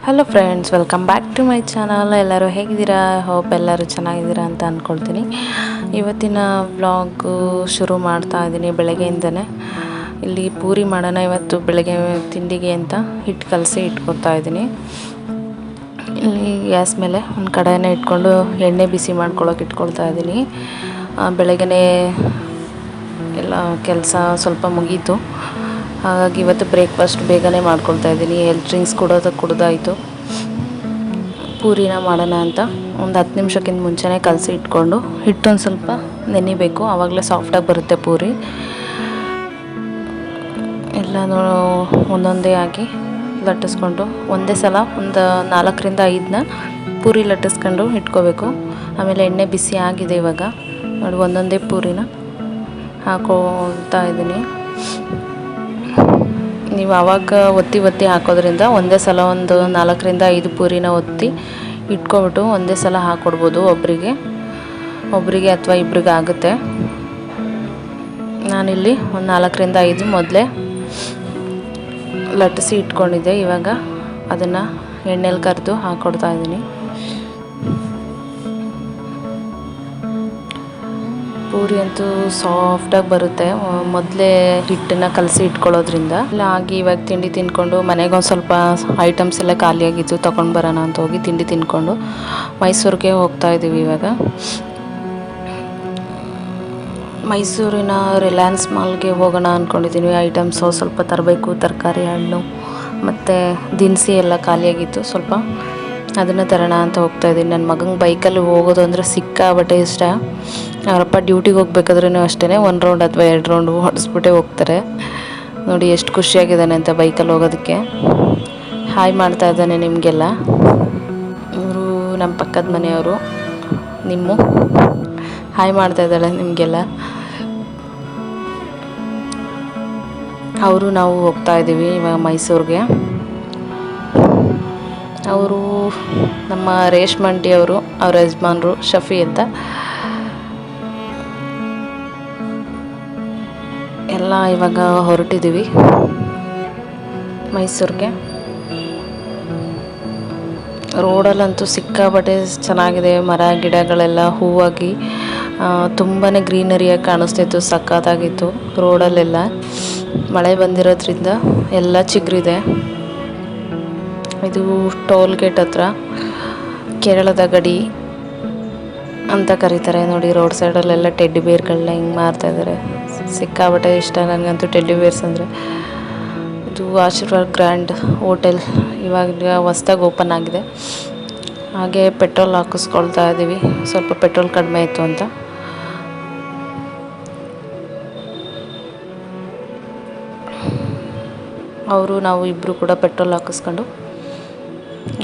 Hello friends, welcome back to my channel. ಎಲ್ಲರೂ ಹೇಗಿದ್ದೀರಾ? Hope ಎಲ್ಲರೂ ಚೆನ್ನಾಗಿದ್ದೀರಾ ಅಂತ ಅಂದ್ಕೊಳ್ತೀನಿ. ಇವತ್ತಿನ ವ್ಲಾಗು ಶುರು ಮಾಡ್ತಾ ಇದ್ದೀನಿ ಬೆಳಗ್ಗೆಯಿಂದನೇ. ಇಲ್ಲಿ ಪೂರಿ ಮಾಡೋಣ ಇವತ್ತು ಬೆಳಗ್ಗೆ ತಿಂಡಿಗೆ ಅಂತ ಹಿಟ್ಟು ಕಲಸಿ ಇಟ್ಕೊಡ್ತಾ ಇದ್ದೀನಿ. ಇಲ್ಲಿ ಗ್ಯಾಸ್ ಮೇಲೆ ಒಂದು ಕಡಾಯಿನ ಇಟ್ಕೊಂಡು ಎಣ್ಣೆ ಬಿಸಿ ಮಾಡ್ಕೊಳ್ಳೋಕೆ ಇಟ್ಕೊಳ್ತಾ ಇದ್ದೀನಿ. ಬೆಳಗ್ಗೆ ಎಲ್ಲ ಕೆಲಸ ಸ್ವಲ್ಪ ಮುಗೀತು, ಹಾಗಾಗಿ ಇವತ್ತು ಬ್ರೇಕ್ಫಾಸ್ಟ್ ಬೇಗನೆ ಮಾಡ್ಕೊಳ್ತಾ ಇದ್ದೀನಿ. Health drinks ಕುಡ್ದಾಯಿತು. ಪೂರಿನ ಮಾಡೋಣ ಅಂತ ಒಂದು 10 ನಿಮಿಷಕ್ಕಿಂತ ಮುಂಚೆನೇ ಕಲಸಿ ಇಟ್ಕೊಂಡು ಹಿಟ್ಟೊಂದು ಸ್ವಲ್ಪ ನೆನಿಬೇಕು, ಆವಾಗಲೇ ಸಾಫ್ಟಾಗಿ ಬರುತ್ತೆ ಪೂರಿ. ಎಲ್ಲನೂ ಒಂದೊಂದೇ ಆಗಿ ಲಟ್ಟಿಸ್ಕೊಂಡು ಒಂದೇ ಸಲ ಒಂದು 4ರಿಂದ 5ನ ಪೂರಿ ಲಟ್ಟಿಸ್ಕೊಂಡು ಇಟ್ಕೋಬೇಕು. ಆಮೇಲೆ ಎಣ್ಣೆ ಬಿಸಿ ಆಗಿದೆ ಇವಾಗ ನೋಡಿ, ಒಂದೊಂದೇ ಪೂರಿನ ಹಾಕೊಳ್ತಾ ಇದ್ದೀನಿ. ನೀವು ಆವಾಗ ಒತ್ತಿ ಹಾಕೋದ್ರಿಂದ ಒಂದೇ ಸಲ ಒಂದು 4ರಿಂದ 5 ಪೂರಿನ ಒತ್ತಿ ಇಟ್ಕೊಬಿಟ್ಟು ಒಂದೇ ಸಲ ಹಾಕ್ಕೊಡ್ಬೋದು. ಒಬ್ಬರಿಗೆ ಅಥವಾ ಇಬ್ಬರಿಗೆ ಆಗುತ್ತೆ. ನಾನಿಲ್ಲಿ ಒಂದು 4ರಿಂದ 5 ಮೊದಲೇ ಲಟ್ಟಿಸಿ ಇಟ್ಕೊಂಡಿದ್ದೆ. ಇವಾಗ ಅದನ್ನು ಎಣ್ಣೆಲಿ ಕರೆದು ಹಾಕ್ಕೊಡ್ತಾ ಇದ್ದೀನಿ. ಪೂರಿ ಅಂತೂ ಸಾಫ್ಟಾಗಿ ಬರುತ್ತೆ ಮೊದಲೇ ಹಿಟ್ಟನ್ನು ಕಲಸಿ ಇಟ್ಕೊಳ್ಳೋದ್ರಿಂದ. ಹಾಗೆ ಇವಾಗ ತಿಂಡಿ ತಿಂದ್ಕೊಂಡು ಮನೆಗೆ ಒಂದು ಸ್ವಲ್ಪ ಐಟಮ್ಸ್ ಎಲ್ಲ ಖಾಲಿಯಾಗಿತ್ತು, ತೊಗೊಂಡು ಬರೋಣ ಅಂತ ಹೋಗಿ ತಿಂಡಿ ತಿಂದ್ಕೊಂಡು ಮೈಸೂರಿಗೆ ಹೋಗ್ತಾ ಇದ್ದೀವಿ. ಇವಾಗ ಮೈಸೂರಿನ ರಿಲಯನ್ಸ್ ಮಾಲ್ಗೆ ಹೋಗೋಣ ಅಂದ್ಕೊಂಡಿದ್ದೀನಿ. ಐಟಮ್ಸು ಸ್ವಲ್ಪ ತರಬೇಕು, ತರಕಾರಿ, ಹಣ್ಣು ಮತ್ತು ದಿನಸಿ ಎಲ್ಲ ಖಾಲಿಯಾಗಿತ್ತು, ಸ್ವಲ್ಪ ಅದನ್ನು ತರೋಣ ಅಂತ ಹೋಗ್ತಾಯಿದ್ದೀನಿ. ನನ್ನ ಮಗಂಗೆ ಬೈಕಲ್ಲಿ ಹೋಗೋದು ಅಂದರೆ ಸಿಕ್ಕಾಬಟ್ಟೆ ಇಷ್ಟ. ಅವರಪ್ಪ ಡ್ಯೂಟಿಗೆ ಹೋಗ್ಬೇಕಾದ್ರೂ ಅಷ್ಟೇ 1 ರೌಂಡ್ ಅಥವಾ 2 ರೌಂಡ್ ಹೊಡೆಸ್ಬಿಟ್ಟೆ ಹೋಗ್ತಾರೆ. ನೋಡಿ ಎಷ್ಟು ಖುಷಿಯಾಗಿದ್ದಾನೆ ಅಂತ ಬೈಕಲ್ಲಿ ಹೋಗೋದಕ್ಕೆ. ಹಾಯ್ ಮಾಡ್ತಾ ಇದ್ದಾನೆ ನಿಮಗೆಲ್ಲ. ಇವರು ನಮ್ಮ ಪಕ್ಕದ ಮನೆಯವರು, ಹಾಯ್ ಮಾಡ್ತಾ ಇದ್ದಾಳೆ ನಿಮಗೆಲ್ಲ. ನಾವು ಹೋಗ್ತಾ ಇದ್ದೀವಿ ಇವಾಗ ಮೈಸೂರಿಗೆ. ಅವರು ನಮ್ಮ ರೇಷ್ಮಂಡಿ ಅವರು, ಅವ್ರ ಯಜಮಾನ್ರು ಶಫಿ ಅಂತ. ಎಲ್ಲ ಇವಾಗ ಹೊರಟಿದ್ದೀವಿ ಮೈಸೂರಿಗೆ. ರೋಡಲ್ಲಂತೂ ಸಿಕ್ಕಾಬಟ್ಟೆ ಚೆನ್ನಾಗಿದೆ, ಮರ ಗಿಡಗಳೆಲ್ಲ ಹೂವಾಗಿ ತುಂಬಾ ಗ್ರೀನರಿಯಾಗಿ ಕಾಣಿಸ್ತಿತ್ತು, ಸಕ್ಕತ್ತಾಗಿತ್ತು. ರೋಡಲ್ಲೆಲ್ಲ ಮಳೆ ಬಂದಿರೋದ್ರಿಂದ ಎಲ್ಲ ಚಿಗುರಿದೆ. ಇದು ಟೋಲ್ ಗೇಟ್ ಹತ್ರ ಕೇರಳದ ಗಡಿ ಅಂತ ಕರೀತಾರೆ ನೋಡಿ. ರೋಡ್ ಸೈಡಲ್ಲೆಲ್ಲ ಟೆಡ್ಡಿ ಬೇರ್ಗಳನ್ನ ಹಿಂಗೆ ಮಾರ್ತಾಯಿದ್ದಾರೆ. ಸಿಕ್ಕಾಬಟ್ಟೆ ಇಷ್ಟ ನನಗಂತೂ ಟೆಡ್ಡಿ ಬೇರ್ಸ್ ಅಂದರೆ. ಇದು ಆಶೀರ್ವಾದ್ ಗ್ರ್ಯಾಂಡ್ ಹೋಟೆಲ್ ಇವಾಗ ಹೊಸ್ದಾಗಿ ಓಪನ್ ಆಗಿದೆ. ಹಾಗೆ ಪೆಟ್ರೋಲ್ ಹಾಕಿಸ್ಕೊಳ್ತಾ ಇದ್ದೀವಿ, ಸ್ವಲ್ಪ ಪೆಟ್ರೋಲ್ ಕಡಿಮೆ ಇತ್ತು ಅಂತ. ನಾವು ಇಬ್ಬರು ಕೂಡ ಪೆಟ್ರೋಲ್ ಹಾಕಿಸ್ಕೊಂಡು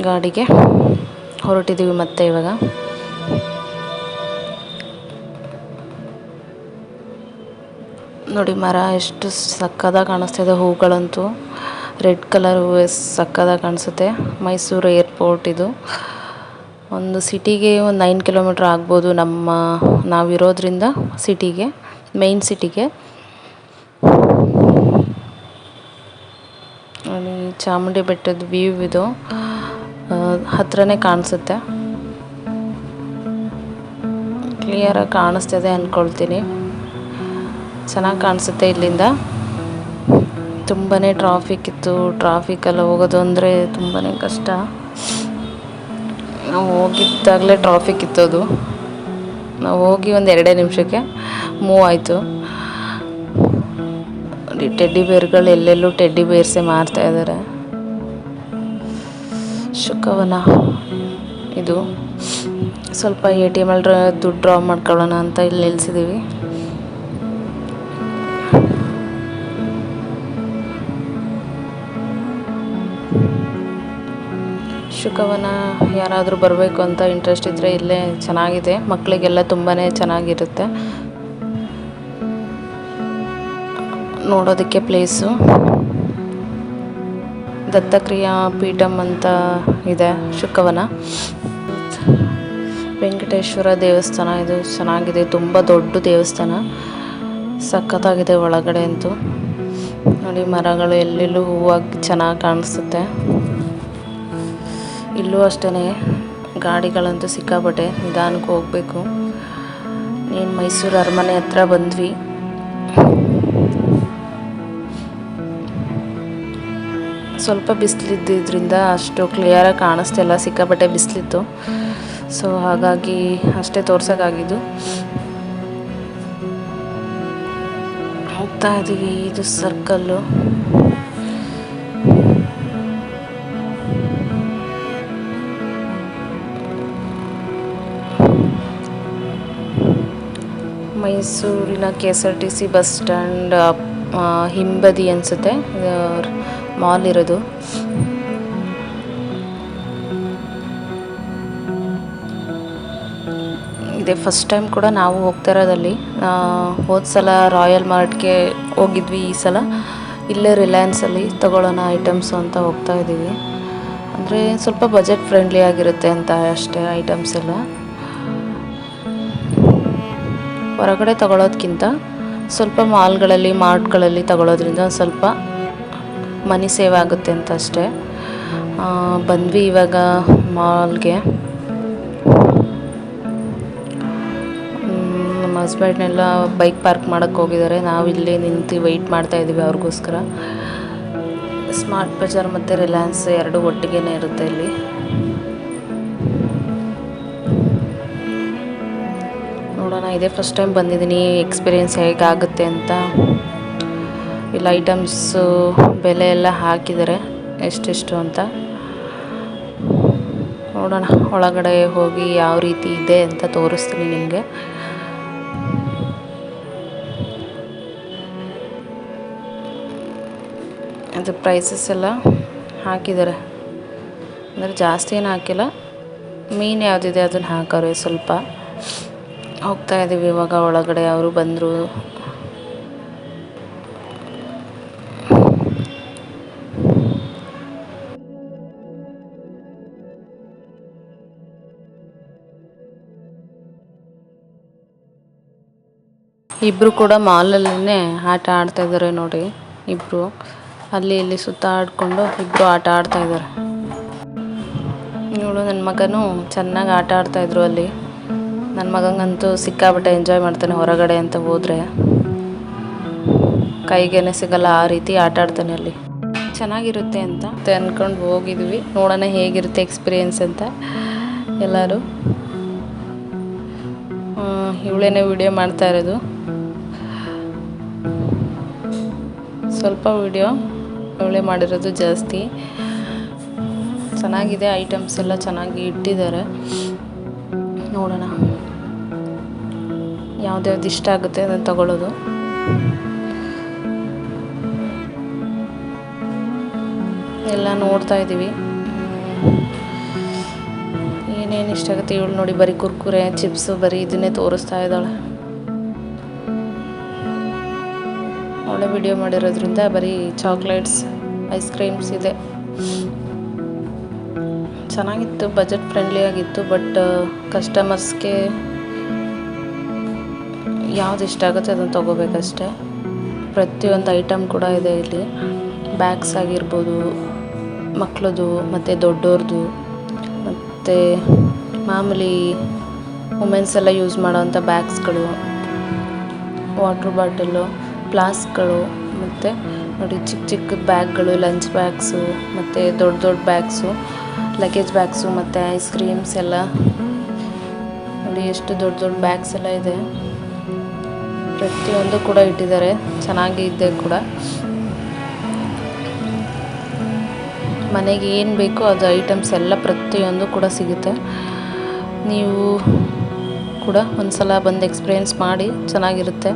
ಗಾಡಿಗೆ ಹೊರಟಿದ್ದೀವಿ ಮತ್ತೆ ಇವಾಗ. ನೋಡಿ ಮರ ಎಷ್ಟು ಸಕ್ಕದಾಗಿ ಕಾಣಿಸ್ತಿದೆ, ಹೂಗಳಂತೂ ರೆಡ್ ಕಲರ್ ಹೂವು ಸಕ್ಕದಾಗಿ ಕಾಣಿಸುತ್ತೆ. ಮೈಸೂರು ಏರ್ಪೋರ್ಟ್ ಇದು. ಒಂದು ಸಿಟಿಗೆ ಒಂದು 9 ಕಿಲೋಮೀಟ್ರ್ ಆಗ್ಬೋದು ನಾವಿರೋದ್ರಿಂದ ಸಿಟಿಗೆ, ಮೇನ್ ಸಿಟಿಗೆ. ನೋಡಿ ಚಾಮುಂಡಿ ಬೆಟ್ಟದ ವ್ಯೂ ಇದು ಹತ್ರನೇ ಕಾಣಿಸುತ್ತೆ. ಕ್ಲಿಯರಾಗಿ ಕಾಣಿಸ್ತಿದೆ ಅಂದ್ಕೊಳ್ತೀನಿ. ಚೆನ್ನಾಗಿ ಕಾಣಿಸುತ್ತೆ ಇಲ್ಲಿಂದ. ತುಂಬಾ ಟ್ರಾಫಿಕ್ ಇತ್ತು. ಟ್ರಾಫಿಕಲ್ಲಿ ಹೋಗೋದು ಅಂದರೆ ತುಂಬಾ ಕಷ್ಟ. ನಾವು ಹೋಗಿದ್ದಾಗಲೇ ಟ್ರಾಫಿಕ್ ಇತ್ತು. ಅದು ನಾವು ಹೋಗಿ ಒಂದು 2 ನಿಮಿಷಕ್ಕೆ ಮೂವ್ ಆಯಿತು. ಟೆಡ್ಡಿ ಬೇರ್ಗಳು ಎಲ್ಲೆಲ್ಲೂ ಟೆಡ್ಡಿ ಬೇರ್ಸೇ ಮಾರ್ತಾ ಇದ್ದಾರೆ. ಶುಕವನ ಇದು. ಸ್ವಲ್ಪ ATM ಅಲ್ಲಿ ದುಡ್ಡು ಡ್ರಾ ಮಾಡ್ಕೊಳ್ಳೋಣ ಅಂತ ಇಲ್ಲಿ ನಿಲ್ಲಿಸಿದ್ದೀವಿ. ಶುಕವನ ಯಾರಾದರೂ ಬರಬೇಕು ಅಂತ ಇಂಟ್ರೆಸ್ಟ್ ಇದ್ದರೆ ಇಲ್ಲೇ ಚೆನ್ನಾಗಿದೆ, ಮಕ್ಕಳಿಗೆಲ್ಲ ತುಂಬಾ ಚೆನ್ನಾಗಿರುತ್ತೆ ನೋಡೋದಕ್ಕೆ ಪ್ಲೇಸು. ದತ್ತಕ್ರಿಯಾ ಪೀಠಂ ಅಂತ ಇದೆ ಶುಕವನ. ವೆಂಕಟೇಶ್ವರ ದೇವಸ್ಥಾನ ಇದು, ಚೆನ್ನಾಗಿದೆ, ತುಂಬ ದೊಡ್ಡ ದೇವಸ್ಥಾನ, ಸಖತ್ತಾಗಿದೆ ಒಳಗಡೆ ಅಂತೂ. ನೋಡಿ ಮರಗಳು ಎಲ್ಲೆಲ್ಲೂ ಹೂವಾಗಿ ಚೆನ್ನಾಗಿ ಕಾಣಿಸುತ್ತೆ. ಇಲ್ಲೂ ಅಷ್ಟೇ ಗಾಡಿಗಳಂತೂ ಸಿಕ್ಕಾಪಟ್ಟೆ, ನಿಧಾನಕ್ಕೆ ಹೋಗಬೇಕು. ನೀನು ಮೈಸೂರು ಅರಮನೆ ಹತ್ರ ಬಂದ್ವಿ. ಸ್ವಲ್ಪ ಬಿಸಿಲಿದ್ದಿದ್ದರಿಂದ ಅಷ್ಟು ಕ್ಲಿಯರಾಗಿ ಕಾಣಿಸ್ತಿಲ್ಲ, ಸಿಕ್ಕಾಪಟ್ಟೆ ಬಿಸಿಲಿತ್ತು. ಸೊ ಹಾಗಾಗಿ ಅಷ್ಟೇ ತೋರ್ಸೋಕ್ಕಾಗಿದ್ದು. ಹೋಗ್ತಾ ಇದ್ದೀವಿ, ಇದು ಸರ್ಕಲ್ಲು. ಮೈಸೂರಿನ KSRTC ಬಸ್ ಸ್ಟ್ಯಾಂಡ್ ಹಿಂಬದಿ ಅನಿಸುತ್ತೆ ಮಾಲ್ ಇರೋದು. ಇದೆ ಫಸ್ಟ್ ಟೈಮ್ ಕೂಡ ನಾವು ಹೋಗ್ತಾ ಇರೋದಲ್ಲಿ. ಹೋದ ಸಲ ರಾಯಲ್ ಮಾರ್ಟ್ಗೆ ಹೋಗಿದ್ವಿ, ಈ ಸಲ ಇಲ್ಲೇ ರಿಲಯನ್ಸಲ್ಲಿ ತಗೊಳ್ಳೋಣ ಐಟಮ್ಸು ಅಂತ ಹೋಗ್ತಾ ಇದ್ದೀವಿ. ಅಂದರೆ ಸ್ವಲ್ಪ ಬಜೆಟ್ ಫ್ರೆಂಡ್ಲಿ ಆಗಿರುತ್ತೆ ಅಂತ ಅಷ್ಟೇ. ಐಟಮ್ಸ್ ಎಲ್ಲ ಹೊರಗಡೆ ತಗೊಳ್ಳೋದಕ್ಕಿಂತ ಸ್ವಲ್ಪ ಮಾಲ್ಗಳಲ್ಲಿ ಮಾರ್ಟ್ಗಳಲ್ಲಿ ತಗೊಳ್ಳೋದ್ರಿಂದ ಸ್ವಲ್ಪ ಮನಿ ಸೇವ್ ಆಗುತ್ತೆ ಅಂತ ಅಷ್ಟೇ. ಬಂದ್ವಿ ಇವಾಗ ಮಾಲ್ಗೆ. ನಮ್ಮ ಹಸ್ಬೆಂಡ್ನೆಲ್ಲ ಬೈಕ್ ಪಾರ್ಕ್ ಮಾಡೋಕ್ಕೆ ಹೋಗಿದ್ದಾರೆ. ನಾವು ಇಲ್ಲೇ ನಿಂತು ವೆಯ್ಟ್ ಮಾಡ್ತಾಯಿದ್ದೀವಿ ಅವ್ರಿಗೋಸ್ಕರ. ಸ್ಮಾರ್ಟ್ ಬಜಾರ್ ಮತ್ತು ರಿಲಯನ್ಸ್ ಎರಡು ಒಟ್ಟಿಗೆ ಇರುತ್ತೆ ಇಲ್ಲಿ. ನೋಡೋಣ, ಇದೇ ಫಸ್ಟ್ ಟೈಮ್ ಬಂದಿದ್ದೀನಿ, ಎಕ್ಸ್ಪೀರಿಯೆನ್ಸ್ ಹೇಗಾಗುತ್ತೆ ಅಂತ. ಇಲ್ಲ ಐಟಮ್ಸು ಬೆಲೆ ಎಲ್ಲ ಹಾಕಿದ್ದಾರೆ ಎಷ್ಟೆಷ್ಟು ಅಂತ. ನೋಡೋಣ, ಒಳಗಡೆ ಹೋಗಿ ಯಾವ ರೀತಿ ಇದೆ ಅಂತ ತೋರಿಸ್ತೀನಿ ನಿಮಗೆ. ಅದು ಪ್ರೈಸಸ್ ಎಲ್ಲ ಹಾಕಿದ್ದಾರೆ, ಅಂದರೆ ಜಾಸ್ತಿ ಏನು ಹಾಕಿಲ್ಲ. ಮೀನು ಯಾವುದಿದೆ ಅದನ್ನು ಹಾಕೋರೆ ಸ್ವಲ್ಪ. ಹೋಗ್ತಾ ಇದ್ದೀವಿ ಇವಾಗ ಒಳಗಡೆ. ಅವರು ಬಂದರು. ಇಬ್ಬರು ಕೂಡ ಮಾಲಲ್ಲೇ ಆಟ ಆಡ್ತಾ ಇದ್ದಾರೆ ನೋಡಿ. ಇಬ್ಬರು ಅಲ್ಲಿ ಇಲ್ಲಿ ಸುತ್ತಾಡಿಕೊಂಡು ಇಬ್ಬರು ಆಟ ಆಡ್ತಾ ಇದ್ದಾರೆ. ಇವಳು ನನ್ನ ಮಗನೂ ಚೆನ್ನಾಗಿ ಆಟ ಆಡ್ತಾಯಿದ್ರು ಅಲ್ಲಿ. ನನ್ನ ಮಗಂಗಂತೂ ಸಿಕ್ಕಾಪಟ್ಟೆ ಎಂಜಾಯ್ ಮಾಡ್ತಾನೆ. ಹೊರಗಡೆ ಅಂತ ಹೋದರೆ ಕೈಗೇನೆ ಸಿಗಲ್ಲ, ಆ ರೀತಿ ಆಟ ಆಡ್ತಾನೆ ಅಲ್ಲಿ. ಚೆನ್ನಾಗಿರುತ್ತೆ ಅಂತ ಅಂದ್ಕೊಂಡು ಹೋಗಿದ್ವಿ. ನೋಡೋಣ ಹೇಗಿರುತ್ತೆ ಎಕ್ಸ್ಪೀರಿಯೆನ್ಸ್ ಅಂತ. ಎಲ್ಲರೂ ಇವಳೇನೇ ವಿಡಿಯೋ ಮಾಡ್ತಾ ಇರೋದು. ಸ್ವಲ್ಪ ವಿಡಿಯೋ ಇವಳೇ ಮಾಡಿರೋದು ಜಾಸ್ತಿ. ಚೆನ್ನಾಗಿದೆ, ಐಟಮ್ಸ್ ಎಲ್ಲ ಚೆನ್ನಾಗಿ ಇಟ್ಟಿದ್ದಾರೆ. ನೋಡೋಣ ಯಾವ್ದ್ಯಾವ್ದು ಇಷ್ಟ ಆಗುತ್ತೆ ಅದನ್ನು ತಗೊಳ್ಳೋದು. ಎಲ್ಲ ನೋಡ್ತಾ ಇದ್ದೀವಿ ಏನೇನು ಇಷ್ಟ ಆಗುತ್ತೆ. ಇವಳು ನೋಡಿ ಬರೀ ಕುರ್ಕುರೆ ಚಿಪ್ಸು ಬರೀ ಇದನ್ನೇ ತೋರಿಸ್ತಾ ಇದ್ದಾಳೆ. ಒಳ್ಳೆ ವಿಡಿಯೋ ಮಾಡಿರೋದ್ರಿಂದ ಬರೀ ಚಾಕ್ಲೇಟ್ಸ್ ಐಸ್ ಕ್ರೀಮ್ಸ್ ಇದೆ. ಚೆನ್ನಾಗಿತ್ತು, ಬಜೆಟ್ ಫ್ರೆಂಡ್ಲಿ ಆಗಿತ್ತು. ಬಟ್ ಕಸ್ಟಮರ್ಸ್ಗೆ ಯಾವ್ದು ಇಷ್ಟ ಆಗುತ್ತೆ ಅದನ್ನು ತೊಗೋಬೇಕಷ್ಟೆ. ಪ್ರತಿಯೊಂದು ಐಟಮ್ ಕೂಡ ಇದೆ ಇಲ್ಲಿ. ಬ್ಯಾಗ್ಸ್ ಆಗಿರ್ಬೋದು, ಮಕ್ಕಳದು ಮತ್ತು ದೊಡ್ಡೋರ್ದು, ಮತ್ತು ಮಾಮೂಲಿ ವುಮೆನ್ಸ್ ಎಲ್ಲ ಯೂಸ್ ಮಾಡೋವಂಥ ಬ್ಯಾಗ್ಸ್ಗಳು, ವಾಟ್ರ್ ಬಾಟಲು, ಫ್ಲಾಸ್ಕ್ಗಳು, ಮತ್ತು ನೋಡಿ ಚಿಕ್ಕ ಚಿಕ್ಕ ಬ್ಯಾಗ್ಗಳು, ಲಂಚ್ ಬ್ಯಾಗ್ಸು, ಮತ್ತು ದೊಡ್ಡ ದೊಡ್ಡ ಬ್ಯಾಗ್ಸು, ಲಗೇಜ್ ಬ್ಯಾಗ್ಸು, ಮತ್ತು ಐಸ್ ಕ್ರೀಮ್ಸ್ ಎಲ್ಲ ನೋಡಿ ಎಷ್ಟು ದೊಡ್ಡ ದೊಡ್ಡ ಬ್ಯಾಗ್ಸ್ ಎಲ್ಲ ಇದೆ. ಪ್ರತಿಯೊಂದು ಕೂಡ ಇಟ್ಟಿದ್ದಾರೆ, ಚೆನ್ನಾಗಿ ಇದೆ ಕೂಡ. ಮನೆಗೆ ಏನು ಬೇಕೋ ಅದು ಐಟಮ್ಸ್ ಎಲ್ಲ ಪ್ರತಿಯೊಂದು ಕೂಡ ಸಿಗುತ್ತೆ. ನೀವು ಕೂಡ ಒಂದು ಸಲ ಬಂದು ಎಕ್ಸ್ಪೀರಿಯೆನ್ಸ್ ಮಾಡಿ, ಚೆನ್ನಾಗಿರುತ್ತೆ.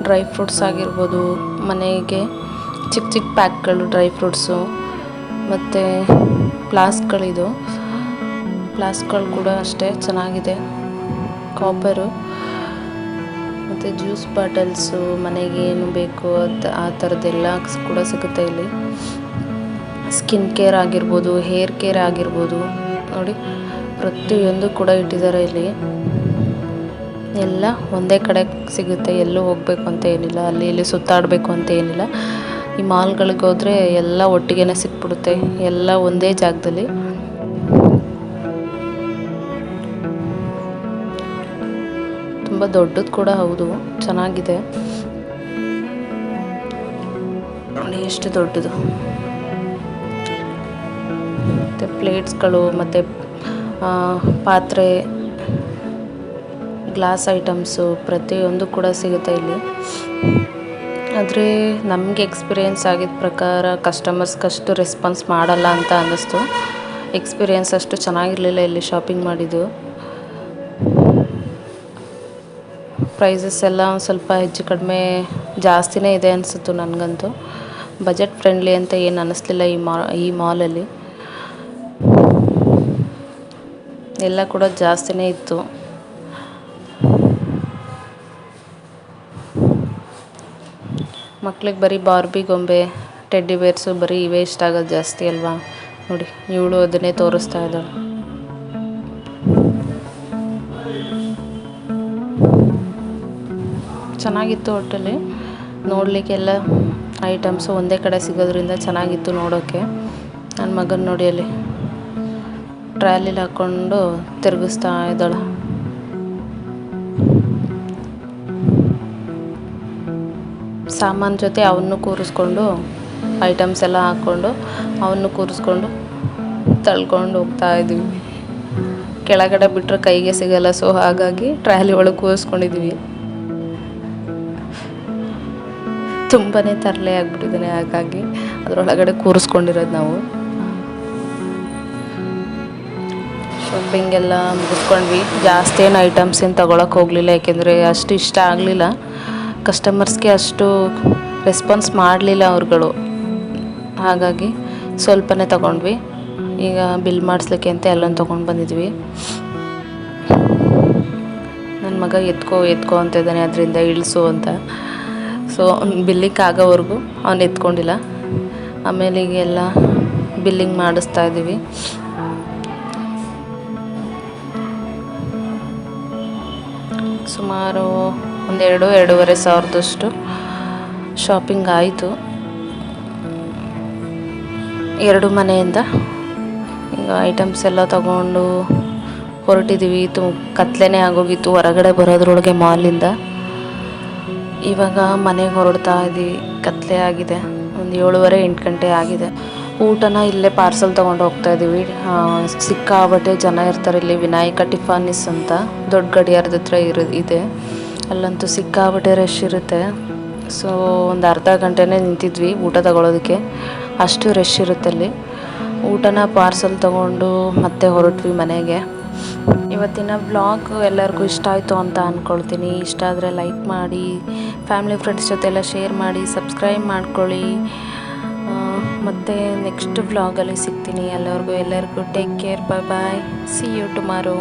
ಡ್ರೈ ಫ್ರೂಟ್ಸ್ ಆಗಿರ್ಬೋದು, ಮನೆಗೆ ಚಿಕ್ಕ ಚಿಕ್ಕ ಪ್ಯಾಕ್ಗಳು ಡ್ರೈ ಫ್ರೂಟ್ಸು, ಮತ್ತು ಫ್ಲಾಸ್ಕ್ಗಳಿದು. ಫ್ಲಾಸ್ಕ್ಗಳು ಕೂಡ ಅಷ್ಟೇ ಚೆನ್ನಾಗಿದೆ, ಕಾಪರು. ಮತ್ತು ಜ್ಯೂಸ್ ಬಾಟಲ್ಸು, ಮನೆಗೆ ಏನು ಬೇಕು ಅದು ಆ ಥರದ್ದೆಲ್ಲ ಕೂಡ ಸಿಗುತ್ತೆ ಇಲ್ಲಿ. ಸ್ಕಿನ್ ಕೇರ್ ಆಗಿರ್ಬೋದು, ಹೇರ್ ಕೇರ್ ಆಗಿರ್ಬೋದು, ನೋಡಿ ಪ್ರತಿಯೊಂದು ಕೂಡ ಇಟ್ಟಿದ್ದಾರೆ ಇಲ್ಲಿ. ಎಲ್ಲ ಒಂದೇ ಕಡೆ ಸಿಗುತ್ತೆ, ಎಲ್ಲೂ ಹೋಗಬೇಕು ಅಂತ ಏನಿಲ್ಲ, ಅಲ್ಲಿ ಇಲ್ಲಿ ಸುತ್ತಾಡಬೇಕು ಅಂತ ಏನಿಲ್ಲ. ಈ ಮಾಲ್ಗಳಿಗೆ ಹೋದರೆ ಎಲ್ಲ ಒಟ್ಟಿಗೆ ಸಿಕ್ಬಿಡುತ್ತೆ, ಎಲ್ಲ ಒಂದೇ ಜಾಗದಲ್ಲಿ. ತುಂಬ ದೊಡ್ಡದು ಕೂಡ ಹೌದು, ಚೆನ್ನಾಗಿದೆ ನೋಡಿ ಎಷ್ಟು ದೊಡ್ಡದು. ಮತ್ತು ಪ್ಲೇಟ್ಸ್ಗಳು ಮತ್ತು ಪಾತ್ರೆ, ಗ್ಲಾಸ್ ಐಟಮ್ಸು ಪ್ರತಿಯೊಂದು ಕೂಡ ಸಿಗುತ್ತೆ ಇಲ್ಲಿ. ಆದರೆ ನಮಗೆ ಎಕ್ಸ್ಪೀರಿಯೆನ್ಸ್ ಆಗಿದ್ದ ಪ್ರಕಾರ ಕಸ್ಟಮರ್ಸ್ಗಷ್ಟು ರೆಸ್ಪಾನ್ಸ್ ಮಾಡಲ್ಲ ಅಂತ ಅನ್ನಿಸ್ತು. ಎಕ್ಸ್ಪೀರಿಯೆನ್ಸ್ ಅಷ್ಟು ಚೆನ್ನಾಗಿರಲಿಲ್ಲ ಇಲ್ಲಿ ಶಾಪಿಂಗ್ ಮಾಡಿದ್ದು. ಪ್ರೈಸಸ್ ಎಲ್ಲ ಒಂದು ಸ್ವಲ್ಪ ಹೆಚ್ಚು ಕಡಿಮೆ ಜಾಸ್ತಿನೇ ಇದೆ ಅನಿಸುತ್ತು ನನಗಂತೂ. ಬಜೆಟ್ ಫ್ರೆಂಡ್ಲಿ ಅಂತ ಏನು ಅನ್ನಿಸ್ಲಿಲ್ಲ ಈ ಮಾಲಲ್ಲಿ. ಎಲ್ಲ ಕೂಡ ಜಾಸ್ತಿನೇ ಇತ್ತು. ಮಕ್ಳಿಗೆ ಬರೀ ಬಾರ್ಬಿ ಗೊಂಬೆ, ಟೆಡ್ಡಿ ಬೇರ್ಸು ಬರೀ ಇವೇ ಇಷ್ಟ ಆಗೋದು ಜಾಸ್ತಿ ಅಲ್ವಾ. ನೋಡಿ ಇವಳು ಅದನ್ನೇ ತೋರಿಸ್ತಾ ಇದ್ದಾಳೆ. ಚೆನ್ನಾಗಿತ್ತು ಒಟ್ಟಲ್ಲಿ ನೋಡಲಿಕ್ಕೆಲ್ಲ ಐಟಮ್ಸು ಒಂದೇ ಕಡೆ ಸಿಗೋದ್ರಿಂದ ಚೆನ್ನಾಗಿತ್ತು ನೋಡೋಕ್ಕೆ. ನನ್ನ ಮಗನ ನೋಡಿ ಅಲ್ಲಿ ಟ್ರಾಲಿಲಿ ಹಾಕ್ಕೊಂಡು ತಿರುಗಿಸ್ತಾ ಇದ್ದಾಳೆ. ಸಾಮಾನು ಜೊತೆ ಅವನ್ನು ಕೂರಿಸ್ಕೊಂಡು ಐಟಮ್ಸ್ ಎಲ್ಲ ಹಾಕ್ಕೊಂಡು ಅವನ್ನು ಕೂರಿಸ್ಕೊಂಡು ತಳ್ಕೊಂಡು ಹೋಗ್ತಾ ಇದ್ವಿ. ಕೆಳಗಡೆ ಬಿಟ್ಟರೆ ಕೈಗೆ ಸಿಗಲ್ಲ, ಸೊ ಹಾಗಾಗಿ ಟ್ರಾಲಿ ಒಳಗೆ ಕೂರಿಸ್ಕೊಂಡಿದ್ವಿ. ತುಂಬಾ ತರಲೆ ಆಗಿಬಿಟ್ಟಿದ್ದಾನೆ, ಹಾಗಾಗಿ ಅದರೊಳಗಡೆ ಕೂರಿಸ್ಕೊಂಡಿರೋದು ನಾವು. ಶಾಪಿಂಗ್ ಎಲ್ಲ ಮುಗಿಸ್ಕೊಂಡ್ವಿ. ಜಾಸ್ತಿ ಏನು ಐಟಮ್ಸ್ ಏನು ತೊಗೊಳಕ್ಕೆ ಹೋಗಲಿಲ್ಲ, ಯಾಕೆಂದರೆ ಅಷ್ಟು ಇಷ್ಟ ಆಗಲಿಲ್ಲ. ಕಸ್ಟಮರ್ಸ್ಗೆ ಅಷ್ಟು ರೆಸ್ಪಾನ್ಸ್ ಮಾಡಲಿಲ್ಲ ಅವ್ರುಗಳು, ಹಾಗಾಗಿ ಸ್ವಲ್ಪನೇ ತೊಗೊಂಡ್ವಿ. ಈಗ ಬಿಲ್ ಮಾಡಿಸ್ಲಿಕ್ಕೆ ಅಂತ ಎಲ್ಲನೂ ತೊಗೊಂಡು ಬಂದಿದ್ವಿ. ನನ್ನ ಮಗ ಎತ್ಕೋ ಅಂತ ಇದ್ದಾನೆ, ಅದರಿಂದ ಇಳಿಸು ಅಂತ. ಸೊ ಬಿಲ್ಲಿಂಗ್ ಆಗೋವರೆಗೂ ಅವನು ಎತ್ಕೊಂಡಿಲ್ಲ. ಆಮೇಲೆ ಈಗ ಎಲ್ಲ ಬಿಲ್ಲಿಂಗ್ ಮಾಡಿಸ್ತಾ ಇದ್ದೀವಿ. ಸುಮಾರು ಒಂದು 2-2.5 ಸಾವಿರದಷ್ಟು ಶಾಪಿಂಗ್ ಆಯಿತು 2 ಮನೆಯಿಂದ. ಈಗ ಐಟಮ್ಸ್ ಎಲ್ಲ ತಗೊಂಡು ಹೊರಟಿದ್ದೀವಿ. ಕತ್ಲೆನೇ ಆಗೋಗಿತ್ತು ಹೊರಗಡೆ ಬರೋದ್ರೊಳಗೆ ಮಾಲಿಂದ. ಇವಾಗ ಮನೆಗೆ ಹೊರಡ್ತಾ ಇದ್ದೀವಿ. ಕತ್ಲೆ ಆಗಿದೆ, ಒಂದು 7:30-8 ಗಂಟೆ ಆಗಿದೆ. ಊಟನ ಇಲ್ಲೇ ಪಾರ್ಸಲ್ ತೊಗೊಂಡು ಹೋಗ್ತಾ ಇದ್ದೀವಿ. ಸಿಕ್ಕಾಬಟ್ಟೆ ಜನ ಇರ್ತಾರೆ ಇಲ್ಲಿ. ವಿನಾಯಕ ಟಿಫಾನಿಸ್ ಅಂತ ದೊಡ್ಡ ಗಡಿಯಾರದ ಹತ್ರ ಇದೆ. ಅಲ್ಲಂತೂ ಸಿಕ್ಕಾಬಟ್ಟೆ ರಶ್ ಇರುತ್ತೆ. ಸೊ ಒಂದು ಅರ್ಧ ಗಂಟೆನೇ ನಿಂತಿದ್ವಿ ಊಟ ತಗೊಳ್ಳೋದಕ್ಕೆ, ಅಷ್ಟು ರಶ್ ಇರುತ್ತೆ ಅಲ್ಲಿ. ಊಟನ ಪಾರ್ಸಲ್ ತೊಗೊಂಡು ಮತ್ತೆ ಹೊರಟ್ವಿ ಮನೆಗೆ. ಇವತ್ತಿನ ವ್ಲಾಗ್ ಎಲ್ಲರಿಗೂ ಇಷ್ಟ ಆಯಿತು ಅಂತ ಅಂದ್ಕೊಳ್ತೀನಿ. ಇಷ್ಟ ಆದರೆ ಲೈಕ್ ಮಾಡಿ, ಫ್ಯಾಮಿಲಿ ಫ್ರೆಂಡ್ಸ್ ಜೊತೆ ಎಲ್ಲ ಶೇರ್ ಮಾಡಿ, ಸಬ್ಸ್ಕ್ರೈಬ್ ಮಾಡ್ಕೊಳ್ಳಿ. ಮತ್ತು ನೆಕ್ಸ್ಟ್ ವ್ಲಾಗಲ್ಲಿ ಸಿಗ್ತೀನಿ. ಎಲ್ಲರಿಗೂ take care, bye. See you tomorrow.